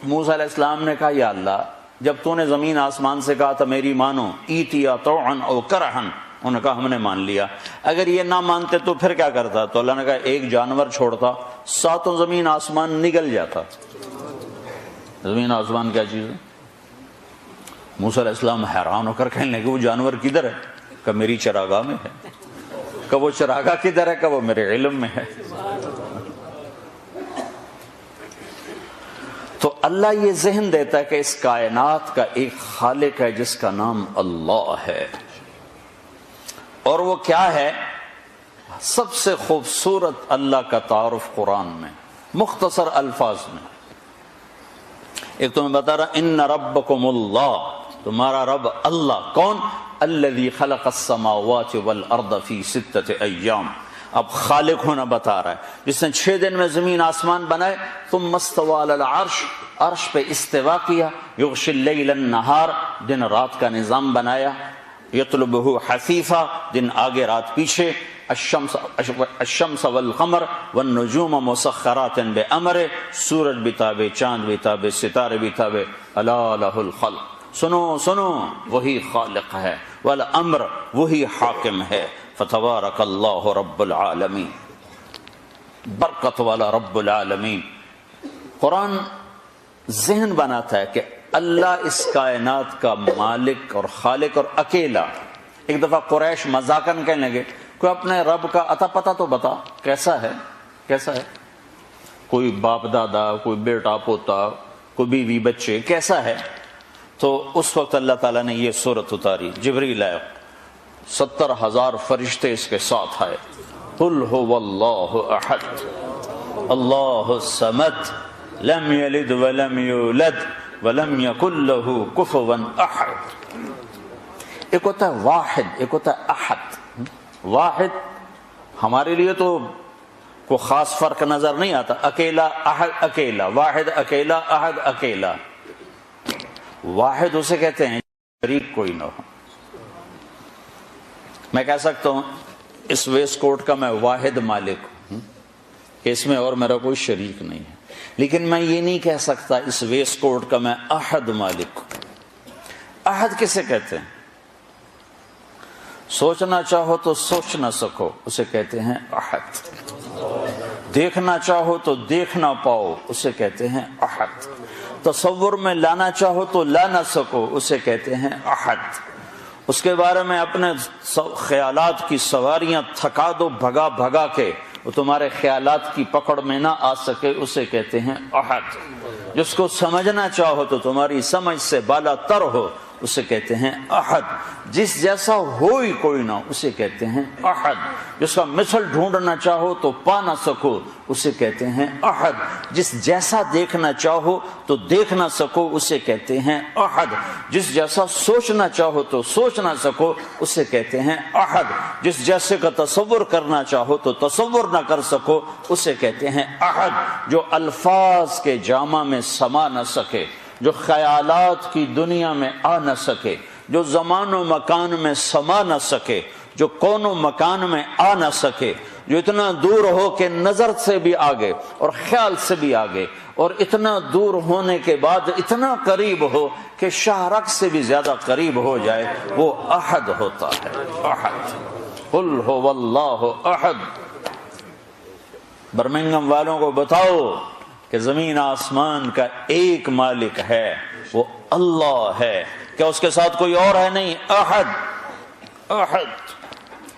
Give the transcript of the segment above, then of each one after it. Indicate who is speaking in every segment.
Speaker 1: موسیٰ علیہ السلام نے کہا یا اللہ جب تو نے زمین آسمان سے کہا تھا میری مانو ایتیا طوعن او کرہن، انہوں نے کہا ہم نے مان لیا، اگر یہ نہ مانتے تو پھر کیا کرتا؟ تو اللہ نے کہا ایک جانور چھوڑتا، ساتوں زمین آسمان نگل جاتا۔ زمین آسمان کیا چیز ہے؟ موسیٰ علیہ السلام حیران ہو کر کہنے لگے وہ جانور کدھر ہے؟ کہ میری چراگاہ میں ہے۔ کہ وہ چراگاہ کدھر ہے؟ کہ وہ میرے علم میں ہے۔ تو اللہ یہ ذہن دیتا ہے کہ اس کائنات کا ایک خالق ہے جس کا نام اللہ ہے، اور وہ کیا ہے؟ سب سے خوبصورت اللہ کا تعارف قرآن میں مختصر الفاظ میں۔ ایک تو میں بتا رہا ان ربکم اللہ، تمہارا رب اللہ کون؟ الذی خلق السماوات والارض فی 6 ایام، اب خالق ہونا بتا رہا ہے جس نے 6 دن میں زمین آسمان بنائے، ثم استوى علی العرش، عرش پہ استوا کیا، یغشی اللیل النہار، دن رات کا نظام بنایا، یطلبہ حثیفا، دن آگے رات پیچھے، الشمس والقمر والنجوم مسخرات بامرہ، سورج بھی تابع، چاند بھی تابع، ستارے بھی تابع، الا لہ الخلق، سنو سنو وہی خالق ہے، والامر وہی حاکم ہے، فتبارک اللہ رب العالمین، برکت والا رب العالمین۔ قرآن ذہن بناتا ہے کہ اللہ اس کائنات کا مالک اور خالق اور اکیلا۔ ایک دفعہ قریش مذاقاً کہنے لگے کوئی اپنے رب کا عطا پتہ تو بتا، کیسا ہے؟ کیسا ہے؟ کوئی باپ دادا، کوئی بیٹا پوتا، کوئی بیوی بچے، کیسا ہے؟ تو اس وقت اللہ تعالیٰ نے یہ سورت اتاری، جبریل آئے، 70,000 فرشتے اس کے ساتھ آئے، قل هو اللہ احد اللہ الصمد لم یلد ولم یولد ولم یکن له کفوا احد۔ ایک ہوتا ہے واحد، ایک ہوتا ہے احد۔ واحد ہمارے لیے تو کوئی خاص فرق نظر نہیں آتا، اکیلا احد اکیلا، واحد اکیلا، احد اکیلا۔ واحد اسے کہتے ہیں شریک کوئی نہ ہو۔ میں کہہ سکتا ہوں اس ویسٹ کوٹ کا میں واحد مالک ہوں، اس میں اور میرا کوئی شریک نہیں ہے، لیکن میں یہ نہیں کہہ سکتا اس ویسٹ کوٹ کا میں احد مالک ہوں۔ احد کسے کہتے ہیں؟ سوچنا چاہو تو سوچ نہ سکو، اسے کہتے ہیں احد۔ دیکھنا چاہو تو دیکھ نہ پاؤ، اسے کہتے ہیں احد۔ تصور میں لانا چاہو تو لا نہ سکو، اسے کہتے ہیں احد۔ اس کے بارے میں اپنے خیالات کی سواریاں تھکا دو بھگا بھگا کے، وہ تمہارے خیالات کی پکڑ میں نہ آ سکے، اسے کہتے ہیں احد۔ جس کو سمجھنا چاہو تو تمہاری سمجھ سے بالا تر ہو، اسے کہتے ہیں احد۔ جس جیسا ہو ہی کوئی نہ، اسے کہتے ہیں احد۔ جس کا مثل ڈھونڈنا چاہو تو پا نہ سکو، اسے کہتے ہیں احد۔ جس جیسا دیکھنا چاہو تو دیکھ نہ سکو، اسے کہتے ہیں احد۔ جس جیسا سوچنا چاہو تو سوچ نہ سکو، اسے کہتے ہیں احد۔ جس جیسے کا تصور کرنا چاہو تو تصور نہ کر سکو، اسے کہتے ہیں احد۔ جو الفاظ کے جامع میں سما نہ سکے، جو خیالات کی دنیا میں آ نہ سکے، جو زمان و مکان میں سما نہ سکے، جو کون و مکان میں آ نہ سکے، جو اتنا دور ہو کہ نظر سے بھی آگے اور خیال سے بھی آگے، اور اتنا دور ہونے کے بعد اتنا قریب ہو کہ شاہرگ سے بھی زیادہ قریب ہو جائے، وہ احد ہوتا ہے۔ احد، قل هو اللہ احد۔ برمنگم والوں کو بتاؤ کہ زمین آسمان کا ایک مالک ہے، وہ اللہ ہے۔ کیا اس کے ساتھ کوئی اور ہے؟ نہیں، احد احد۔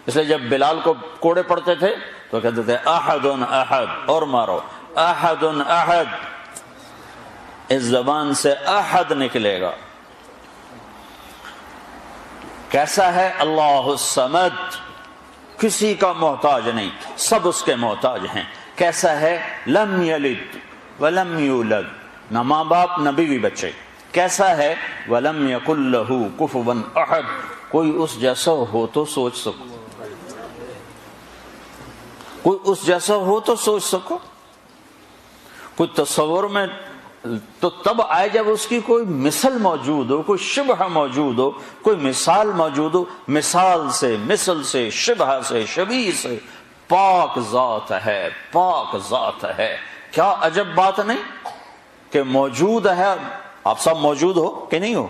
Speaker 1: اس لیے جب بلال کو کوڑے پڑتے تھے تو کہتے تھے احد احد، اور مارو، احد احد۔ اس زبان سے احد نکلے گا۔ کیسا ہے؟ اللہ الصمد، کسی کا محتاج نہیں، سب اس کے محتاج ہیں۔ کیسا ہے؟ لم یلد ولم یولد، نہ ماں باپ نہ بیوی بچے۔ کیسا ہے؟ ولم یکن لہ کفوا احد، کوئی اس جیسا ہو تو سوچ سکو، کوئی اس جیسا ہو تو سوچ سکو۔ کوئی تصور میں تو تب آئے جب اس کی کوئی مثل موجود ہو، کوئی شبہ موجود ہو، کوئی مثال موجود ہو۔ مثال سے، مثل سے، شبہ سے، شبیہ سے پاک ذات ہے، پاک ذات ہے۔ کیا عجب بات نہیں؟ کہ موجود ہے. آپ سب موجود ہو کہ نہیں ہو؟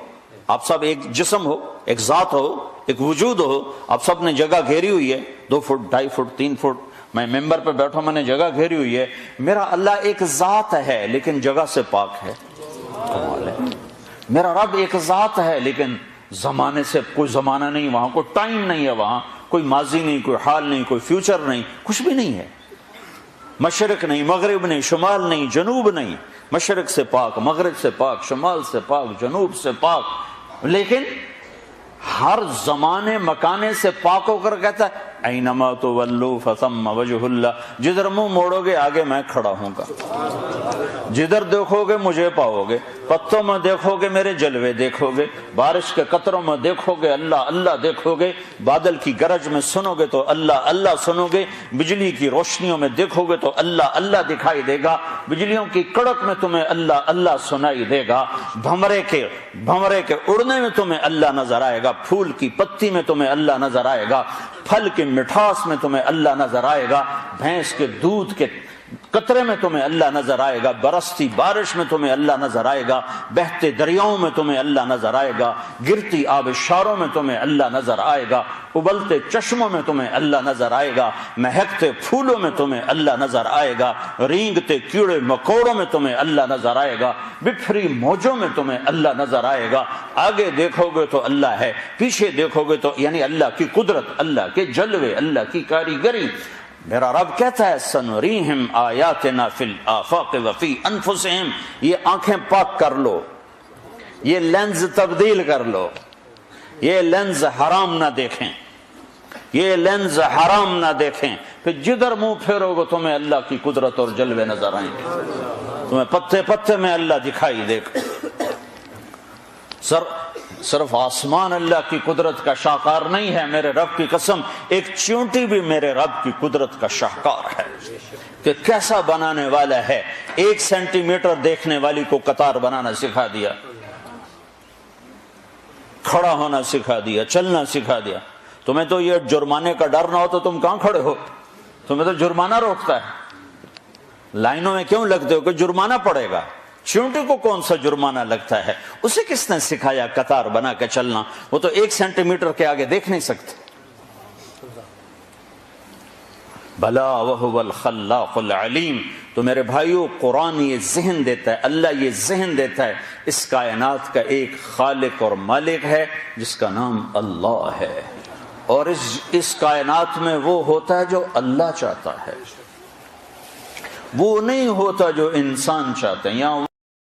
Speaker 1: آپ سب ایک جسم ہو، ایک ذات ہو، ایک وجود ہو. آپ سب نے جگہ گھیری ہوئی ہے، 2 فٹ 2.5 فٹ 3 فٹ. میں ممبر پہ بیٹھا، میں نے جگہ گھیری ہوئی ہے. میرا اللہ ایک ذات ہے لیکن جگہ سے پاک ہے. کمال ہے. میرا رب ایک ذات ہے لیکن زمانے سے کوئی زمانہ نہیں، وہاں کوئی ٹائم نہیں ہے، وہاں کوئی ماضی نہیں، کوئی حال نہیں، کوئی فیوچر نہیں، کچھ بھی نہیں ہے. مشرق نہیں، مغرب نہیں، شمال نہیں، جنوب نہیں. مشرق سے پاک، مغرب سے پاک، شمال سے پاک، جنوب سے پاک. لیکن ہر زمانے مکانے سے پاک ہو کر کہتا ہے اینما تولوا فثم وجہ اللہ. جدھر منہ موڑو گے آگے میں کھڑا ہوں گا، جدھر دیکھو گے مجھے پاؤ گے. پتوں میں دیکھو گے میرے جلوے دیکھو گے، بارش کے قطروں میں دیکھو گے اللہ اللہ دیکھو گے، بادل کی گرج میں سنو گے تو اللہ اللہ سنو گے، بجلی کی روشنیوں میں دیکھو گے تو اللہ اللہ دکھائی دے گا، بجلیوں کی کڑک میں تمہیں اللہ اللہ سنائی دے گا، بھمرے کے اڑنے میں تمہیں اللہ نظر آئے گا، پھول کی پتی میں تمہیں اللہ نظر آئے گا، پھل کی مٹھاس میں تمہیں اللہ نظر آئے گا، بھینس کے دودھ کے قطرے میں تمہیں اللہ نظر آئے گا، برستی بارش میں تمہیں اللہ نظر آئے گا، بہتے دریاؤں میں تمہیں اللہ نظر آئے گا، گرتی آبشاروں میں تمہیں اللہ نظر آئے گا، ابلتے چشموں میں تمہیں اللہ نظر آئے گا، مہکتے پھولوں میں تمہیں اللہ نظر آئے گا، رینگتے کیڑے مکوڑوں میں تمہیں اللہ نظر آئے گا، بکھری موجوں میں تمہیں اللہ نظر آئے گا. آگے دیکھو گے تو اللہ ہے، پیچھے دیکھو گے تو یعنی اللہ کی قدرت، اللہ کے جلوے، اللہ کی کاریگری. میرا رب کہتا ہے سنریہم آیاتنا فی الآفاق وفی انفسہم. یہ آنکھیں پاک کر لو، یہ لینز تبدیل کر لو، یہ لینز حرام نہ دیکھیں، یہ لینز حرام نہ دیکھیں. پھر جدھر منہ پھیرو گے تمہیں اللہ کی قدرت اور جلوے نظر آئیں گے، تمہیں پتے پتے میں اللہ دکھائی دے گا. صرف آسمان اللہ کی قدرت کا شاہکار نہیں ہے، میرے رب کی قسم ایک چیونٹی بھی میرے رب کی قدرت کا شاہکار ہے کہ کیسا بنانے والا ہے. 1 سینٹی میٹر دیکھنے والی کو قطار بنانا سکھا دیا، کھڑا ہونا سکھا دیا، چلنا سکھا دیا. تمہیں تو یہ جرمانے کا ڈر نہ ہو تو تم کہاں کھڑے ہو؟ تمہیں تو جرمانہ روکتا ہے. لائنوں میں کیوں لگتے ہو کہ جرمانہ پڑے گا؟ چیونٹی کو کون سا جرمانہ لگتا ہے؟ اسے کس نے سکھایا قطار بنا کے چلنا؟ وہ تو 1 سینٹی میٹر کے آگے دیکھ نہیں سکتے. بلا وہو الخلاق العلیم. تو میرے بھائیو قرآن یہ ذہن دیتا ہے، اللہ یہ ذہن دیتا ہے اس کائنات کا ایک خالق اور مالک ہے جس کا نام اللہ ہے، اور اس کائنات میں وہ ہوتا ہے جو اللہ چاہتا ہے، وہ نہیں ہوتا جو انسان چاہتے ہیں. یہاں